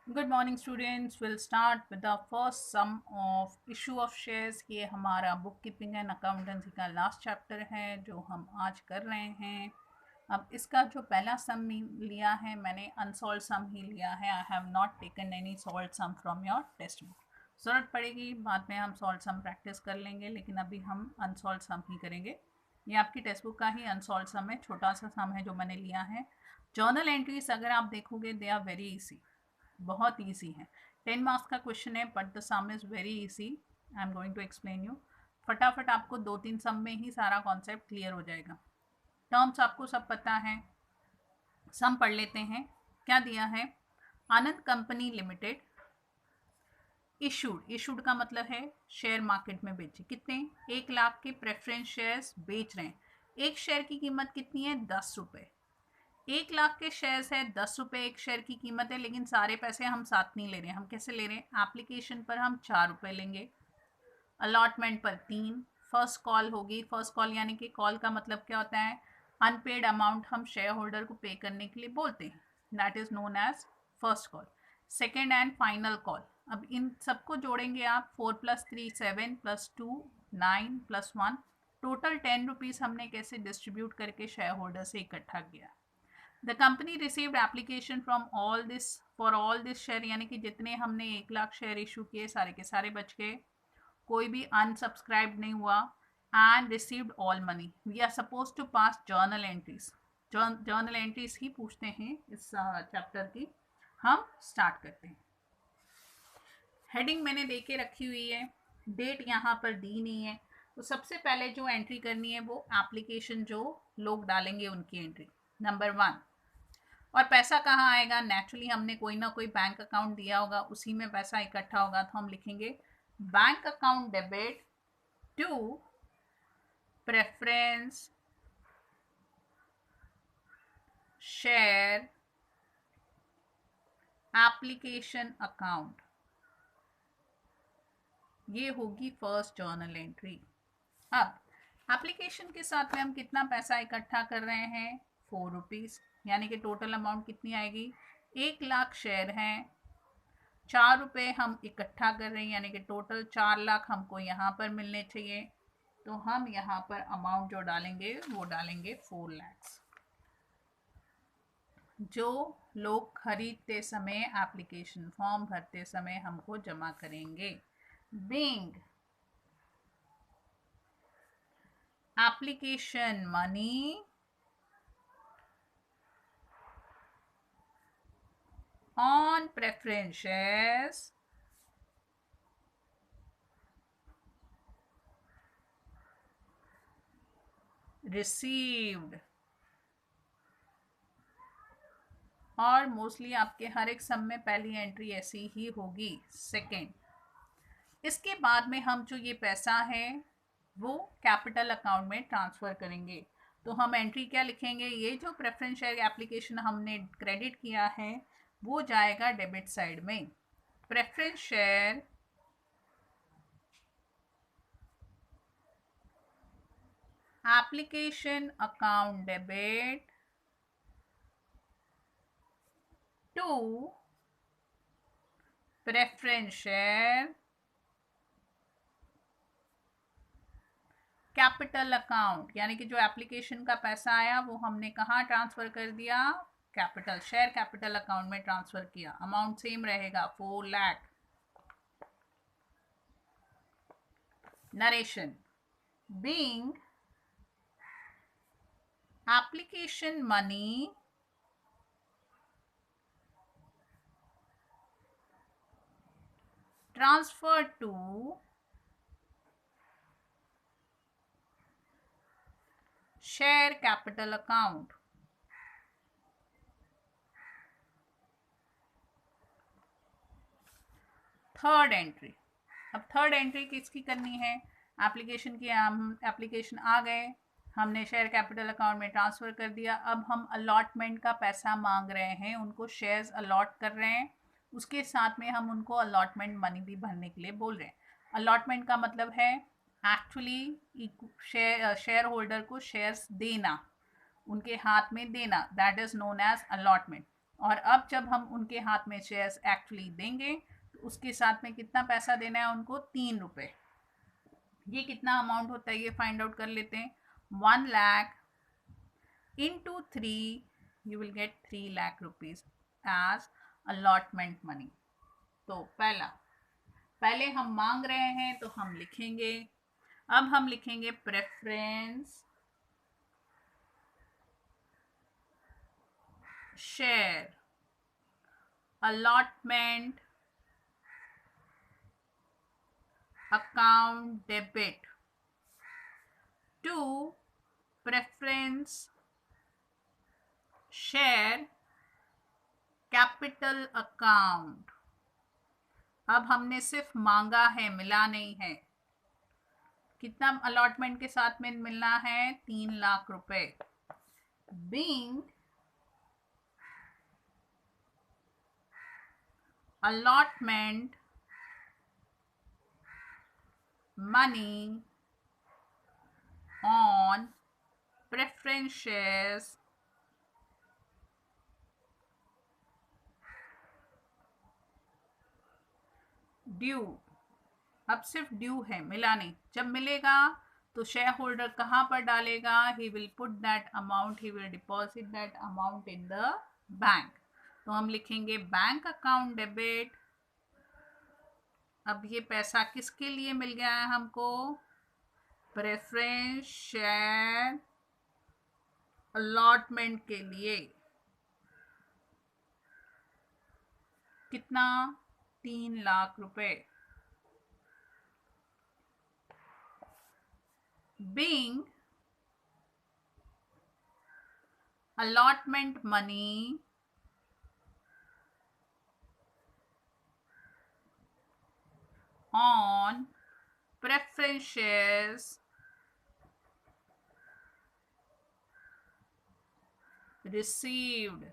Good morning students, will start with the first sum of issue of shares. ये हमारा book keeping and accountancy का last chapter है जो हम आज कर रहे हैं। अब इसका जो पहला सम लिया है मैंने अनसॉल्व सम ही लिया है। I have not taken any solve sum from your textbook. ज़रूरत पड़ेगी बाद में हम सॉल्व सम प्रैक्टिस कर लेंगे, लेकिन अभी हम अनसॉल्व सम ही करेंगे। ये आपकी टेक्स्ट बुक का ही अनसॉल्व सम है, छोटा सा सम है जो मैंने लिया है। जर्नल एंट्रीज अगर आप देखोगे दे आर वेरी ईजी, बहुत ईजी है। 10 मार्क्स का क्वेश्चन है but the sum is very easy. I am going to explain you. फटाफट आपको 2-3 सम में ही सारा कॉन्सेप्ट क्लियर हो जाएगा। टर्म्स आपको सब पता है। सम पढ़ लेते हैं। क्या दिया है? आनंद कंपनी लिमिटेड इशूड का मतलब है शेयर मार्केट में बेचे। कितने? 1 लाख के प्रेफरेंस शेयर्स बेच रहे हैं। एक शेयर की कीमत कितनी है? 10 रुपये। 1 लाख के शेयर्स है, 10 रुपये एक शेयर की कीमत है, लेकिन सारे पैसे हम साथ नहीं ले रहे हैं। हम कैसे ले रहे हैं? एप्लीकेशन पर हम 4 रुपये लेंगे, अलॉटमेंट पर 3। फर्स्ट कॉल होगी। फर्स्ट कॉल यानी कि कॉल का मतलब क्या होता है? अनपेड अमाउंट हम शेयर होल्डर को पे करने के लिए बोलते हैं, that is known as first call. Second and final call. अब इन सबको जोड़ेंगे आप। 4+3 7 +2 9 +1 टोटल 10 रुपीज़ हमने कैसे डिस्ट्रीब्यूट करके शेयर होल्डर से इकट्ठा किया। The company received application from all this for all this share, यानी कि जितने हमने 1 लाख शेयर इशू किए सारे के सारे बच गए, कोई भी अनसब्सक्राइब नहीं हुआ। And received all money. We are suppose to pass journal entries. Journal entries ही पूछते हैं इस चैप्टर की। हम स्टार्ट करते हैं। हेडिंग मैंने दे के रखी हुई है, डेट यहाँ पर दी नहीं है। तो सबसे पहले जो एंट्री करनी है वो एप्लीकेशन जो लोग डालेंगे उनकी एंट्री, नंबर 1। और पैसा कहाँ आएगा? नेचुरली हमने कोई ना कोई बैंक अकाउंट दिया होगा, उसी में पैसा इकट्ठा होगा, तो हम लिखेंगे bank account debit to preference share application account. ये होगी फर्स्ट जर्नल एंट्री। अब एप्लीकेशन के साथ में हम कितना पैसा इकट्ठा कर रहे हैं? 4 रुपीज़, यानी कि टोटल अमाउंट कितनी आएगी? 1 लाख शेयर हैं, 4 रुपये हम इकट्ठा कर रहे हैं, यानी कि टोटल 4 लाख हमको यहाँ पर मिलने चाहिए। तो हम यहाँ पर अमाउंट जो डालेंगे वो डालेंगे 4 लाख, जो लोग खरीदते समय एप्लीकेशन फॉर्म भरते समय हमको जमा करेंगे। Being application money on preference shares received। और मोस्टली आपके हर एक सम में पहली एंट्री ऐसी ही होगी, सेकेंड। इसके बाद में हम जो ये पैसा है वो कैपिटल अकाउंट में ट्रांसफ़र करेंगे। तो हम एंट्री क्या लिखेंगे? ये जो प्रेफरेंस शेयर एप्लीकेशन हमने क्रेडिट किया है वो जाएगा डेबिट साइड में। Preference share application account debit to preference share capital account, यानी कि जो एप्लीकेशन का पैसा आया वो हमने कहाँ ट्रांसफ़र कर दिया? कैपिटल शेयर कैपिटल अकाउंट में ट्रांसफ़र किया। अमाउंट सेम रहेगा, 4 lakh. Narration being application money transferred to share capital account। Third entry. अब थर्ड एंट्री किसकी करनी है? एप्लीकेशन की। हम एप्लीकेशन आ गए, हमने शेयर कैपिटल अकाउंट में ट्रांसफ़र कर दिया। अब हम अलॉटमेंट का पैसा मांग रहे हैं, उनको शेयर्स अलॉट कर रहे हैं, उसके साथ में हम उनको अलॉटमेंट मनी भी भरने के लिए बोल रहे हैं। अलॉटमेंट का मतलब है एक्चुअली शेयर होल्डर को शेयर्स देना, उनके हाथ में देना, that is known as allotment. और अब जब हम उनके हाथ में शेयर्स एक्चुअली देंगे तो उसके साथ में कितना पैसा देना है उनको, 3 रुपये। ये कितना अमाउंट होता है ये फाइंड आउट कर लेते हैं। 1 lakh into 3, you will get 3 lakh rupees as allotment money। तो पहले हम मांग रहे हैं तो हम लिखेंगे, अब हम लिखेंगे preference share allotment account debit to preference share capital account। अब हमने सिर्फ मांगा है, मिला नहीं है। कितना अलॉटमेंट के साथ में मिलना है, 3 लाख रुपए। Being allotment money on preference shares due. अब सिर्फ ड्यू है, मिला नहीं। जब मिलेगा तो शेयर होल्डर कहाँ पर डालेगा, he will put that amount, he will deposit that amount in the bank. तो हम लिखेंगे बैंक अकाउंट डेबिट। अब ये पैसा किसके लिए मिल गया है हमको, प्रेफरेंस शेयर अलॉटमेंट के लिए। कितना, 3 लाख रुपए। Being allotment money on preference shares received।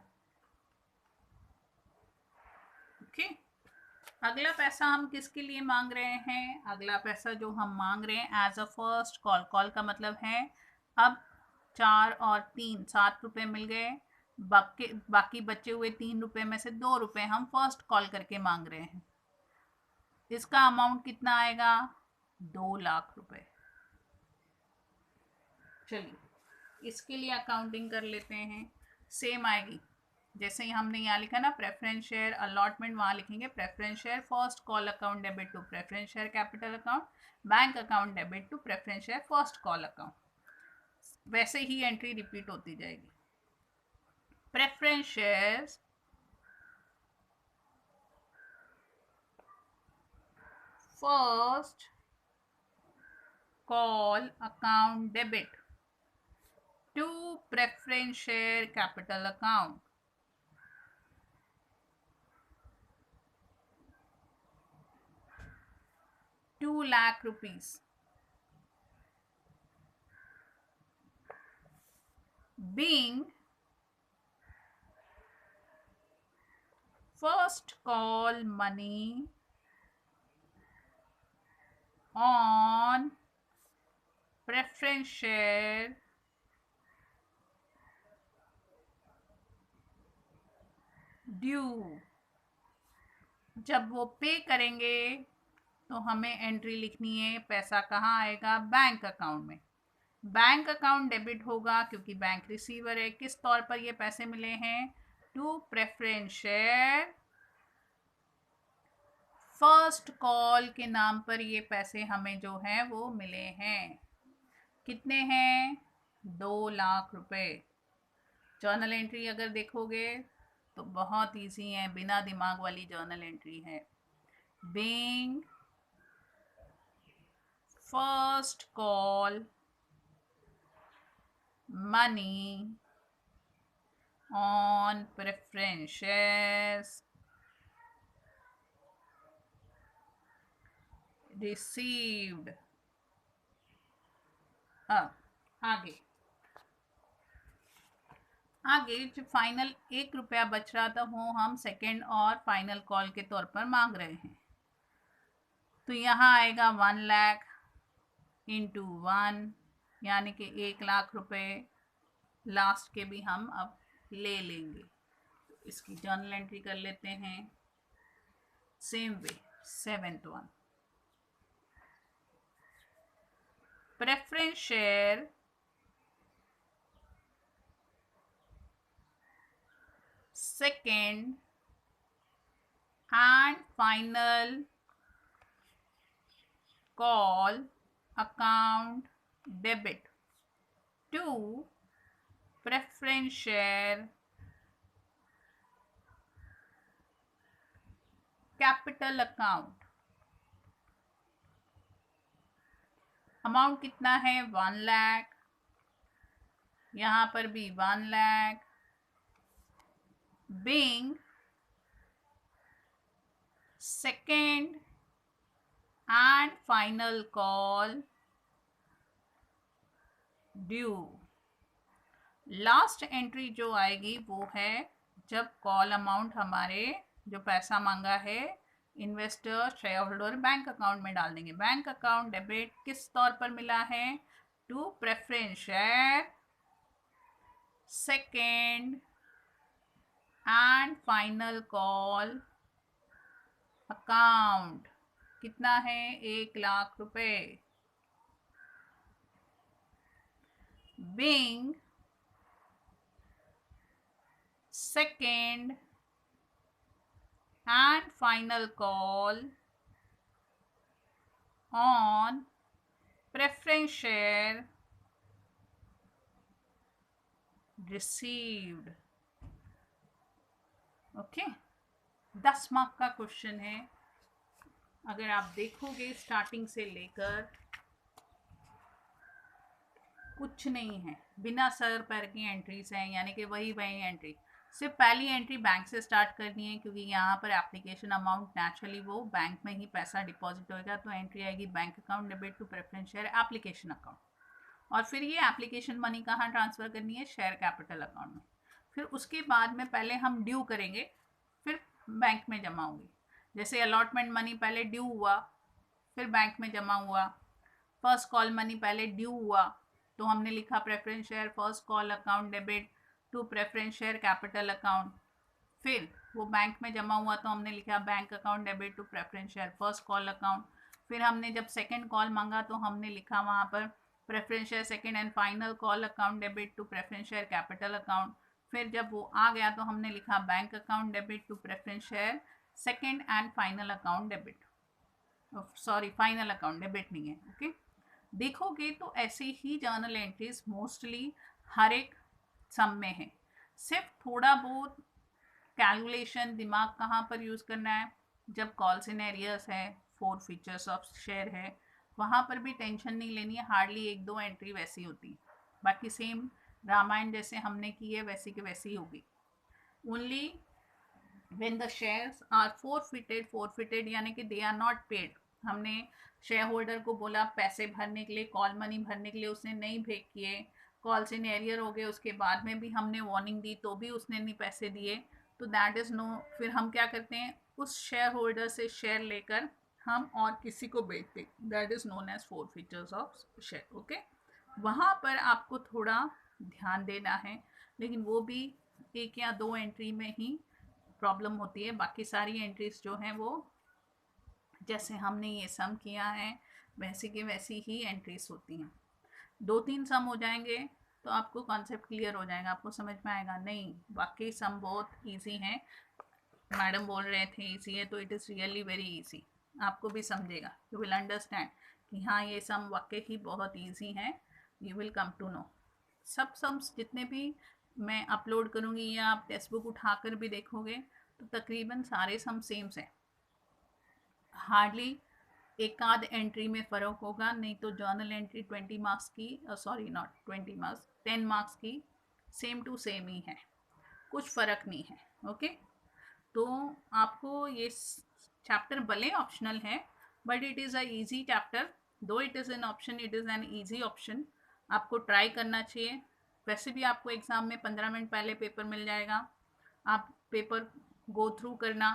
Okay, अगला पैसा हम किसके लिए मांग रहे हैं, अगला पैसा जो हम मांग रहे हैं as a first call. Call का मतलब है अब 4 और 3 7 रुपए मिल गए, बाकी बचे हुए 3 रुपए में से 2 रुपए हम फर्स्ट कॉल करके मांग रहे हैं। इसका अमाउंट कितना आएगा, 2 लाख रुपए। चलिए इसके लिए अकाउंटिंग कर लेते हैं, सेम आएगी जैसे ही हमने यहाँ लिखा ना, प्रेफरेंस शेयर अलॉटमेंट, वहाँ लिखेंगे preference share first call account debit to preference share capital account, bank account debit to preference share first call account. वैसे ही एंट्री रिपीट होती जाएगी। Preference shares first call account debit to preference share capital account. ₹2 lakh. Being first call money on preference share due. जब वो पे करेंगे तो हमें एंट्री लिखनी है, पैसा कहाँ आएगा, बैंक अकाउंट में। बैंक अकाउंट डेबिट होगा क्योंकि बैंक रिसीवर है। किस तौर पर ये पैसे मिले हैं, to preference share first call के नाम पर ये पैसे हमें जो हैं वो मिले हैं। कितने हैं, 2 लाख रुपए। जर्नल एंट्री अगर देखोगे तो बहुत इजी है, बिना दिमाग वाली जर्नल एंट्री है। Being first call money on preference shares received। अब आगे जो फाइनल 1 रुपया बच रहा था वो हम सेकेंड और फाइनल कॉल के तौर पर मांग रहे हैं। तो यहाँ आएगा 1 लाख इंटू 1, यानी कि 1 लाख रुपए लास्ट के भी हम अब ले लेंगे। इसकी जर्नल एंट्री कर लेते हैं same way. 7th one, preference share second and final call account debit to preference share capital account। Amount कितना है 1 लाख, यहाँ पर भी 1 lakh. being second and final call due। Last entry जो आएगी वो है जब कॉल अमाउंट हमारे जो पैसा मांगा है investor share holder bank account में डाल देंगे। बैंक अकाउंट डेबिट किस तौर पर मिला है to preference share second and final call account. कितना है 1 लाख रुपए। being second and final call on preference share received। Okay 10 mark का क्वेश्चन है। अगर आप देखोगे स्टार्टिंग से लेकर कुछ नहीं है, बिना सर पैर की एंट्रीज हैं, यानी कि वही एंट्री। सिर्फ पहली एंट्री बैंक से स्टार्ट करनी है क्योंकि यहाँ पर एप्लीकेशन अमाउंट नेचुरली वो बैंक में ही पैसा डिपॉजिट होगा, तो एंट्री आएगी bank account debit to preference share application account. और फिर ये एप्लीकेशन मनी कहाँ ट्रांसफ़र करनी है शेयर कैपिटल अकाउंट में। फिर उसके बाद में पहले हम ड्यू करेंगे, फिर बैंक में जमा होगी। जैसे अलॉटमेंट मनी पहले ड्यू हुआ फिर बैंक में जमा हुआ, फर्स्ट कॉल मनी पहले ड्यू हुआ तो हमने लिखा preference share first call account debit to preference share capital account. फिर वो बैंक में जमा हुआ तो हमने लिखा bank account debit to preference share first call account. फिर हमने जब सेकंड कॉल मांगा तो हमने लिखा वहाँ पर preference share second and final call account debit to preference share capital account. फिर जब वो आ गया तो हमने लिखा bank account debit to preference share second and final account debit. Sorry final account debit नहीं है। ओके देखोगे तो ऐसे ही जर्नल एंट्रीज मोस्टली हर एक सम में है। सिर्फ थोड़ा बहुत कैलकुलेशन दिमाग कहाँ पर यूज़ करना है जब कॉल सिनेरियस है, 4 फीचर्स ऑफ शेयर है, वहाँ पर भी टेंशन नहीं लेनी है। हार्डली 1-2 एंट्री वैसी होती है, बाकी सेम रामायण जैसे हमने की है वैसी की वैसी होगी। Only when the shares are forfeited यानी कि दे आर नॉट पेड। हमने शेयर होल्डर को बोला पैसे भरने के लिए, कॉल मनी भरने के लिए, उसने नहीं पे किए, कॉल सिनेरियर हो गए, उसके बाद में भी हमने वार्निंग दी तो भी उसने नहीं पैसे दिए, तो दैट इज़ नो। फिर हम क्या करते हैं उस शेयर होल्डर से शेयर लेकर हम और किसी को बेचते, that is known as 4 features of share. Okay वहाँ पर आपको थोड़ा ध्यान देना है, लेकिन वो भी 1 या 2 एंट्री में ही प्रॉब्लम होती है। बाकी सारी एंट्रीज जो हैं वो जैसे हमने ये सम किया है वैसे की वैसी ही एंट्रीज होती हैं। 2-3 सम हो जाएंगे तो आपको कॉन्सेप्ट क्लियर हो जाएगा, आपको समझ में आएगा नहीं वाकई सम बहुत इजी हैं। मैडम बोल रहे थे इजी है तो it is really very easy, आपको भी समझेगा, यू विल अंडरस्टैंड कि हाँ ये सम वाकई ही बहुत इजी हैं। You will come to know सब सम्स जितने भी मैं अपलोड करूँगी या आप टेक्स्ट बुक उठाकर भी देखोगे तो तकरीबन सारे सम सेम हैं। हार्डली एक आध एंट्री में फ़र्क होगा, नहीं तो जर्नल एंट्री 20 मार्क्स की, सॉरी नॉट 20 मार्क्स 10 मार्क्स की सेम टू सेम ही है, कुछ फ़र्क नहीं है। ओके तो आपको ये चैप्टर भले ऑप्शनल है but it is a easy chapter, though it is an option, it is an easy option. आपको ट्राई करना चाहिए। वैसे भी आपको एग्ज़ाम में 15 मिनट पहले पेपर मिल जाएगा, आप पेपर गो थ्रू करना,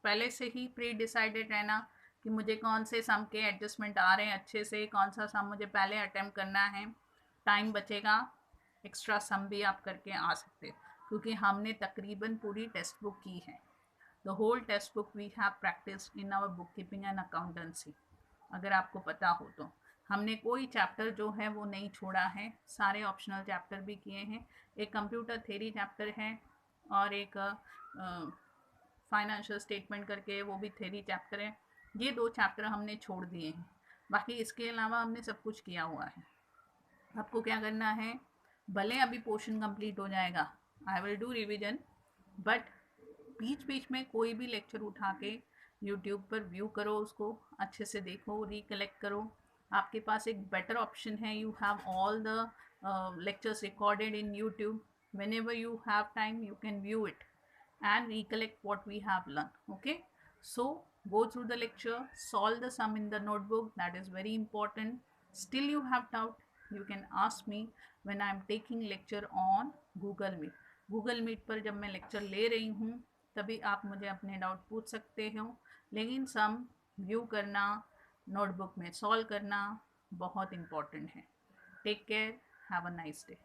पहले से ही प्री डिसाइडेड रहना कि मुझे कौन से सम के एडजस्टमेंट आ रहे हैं अच्छे से, कौन सा सम मुझे पहले अटेम्प्ट करना है, टाइम बचेगा, एक्स्ट्रा सम भी आप करके आ सकते हो। क्योंकि हमने तकरीबन पूरी टेक्स्ट बुक की है। The whole text book we have practice in our book keeping and accountancy. अगर आपको पता हो तो हमने कोई चैप्टर जो है वो नहीं छोड़ा है, सारे ऑप्शनल चैप्टर भी किए हैं। एक कंप्यूटर थ्योरी चैप्टर है और एक फाइनेंशियल स्टेटमेंट करके वो भी थ्योरी चैप्टर है। ये 2 चैप्टर हमने छोड़ दिए हैं, बाकी इसके अलावा हमने सब कुछ किया हुआ है। आपको क्या करना है, भले अभी पोर्शन कंप्लीट हो जाएगा, I will do revision, but बीच बीच में कोई भी लेक्चर उठा के यूट्यूब पर व्यू करो, उसको अच्छे से देखो, रिकलेक्ट करो। आपके पास एक बेटर ऑप्शन है, you have all the lectures recorded in YouTube. Whenever you have time, you can view it and recollect what we have learned. Okay, so go through the lecture, solve the sum in the notebook, that is very important. Still you have doubt, you can ask me when I am taking lecture on Google Meet. Google Meet पर जब मैं lecture ले रही हूँ तभी आप मुझे अपने डाउट पूछ सकते हो, लेकिन सम व्यू करना, नोटबुक में सॉल्व करना बहुत इम्पॉर्टेंट है। Take care, have a nice day.